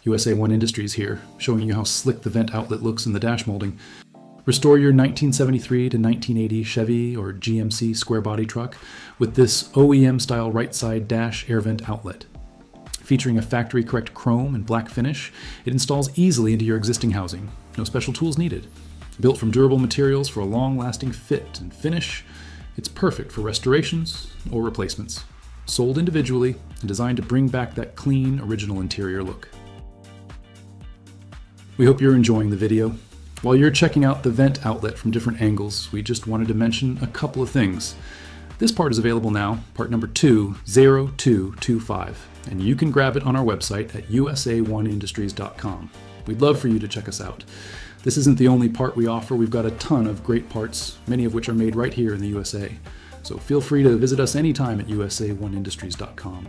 USA One Industries here, showing you how slick the vent outlet looks in the dash molding. Restore your 1973 to 1980 Chevy or GMC square body truck with this OEM-style right-side dash air vent outlet. Featuring a factory-correct chrome and black finish, it installs easily into your existing housing. No special tools needed. Built from durable materials for a long-lasting fit and finish, it's perfect for restorations or replacements. Sold individually and designed to bring back that clean, original interior look. We hope you're enjoying the video. While you're checking out the vent outlet from different angles, we just wanted to mention a couple of things. This part is available now, part number 20225, and you can grab it on our website at usa1industries.com. We'd love for you to check us out. This isn't the only part we offer. We've got a ton of great parts, many of which are made right here in the USA. So feel free to visit us anytime at usa1industries.com.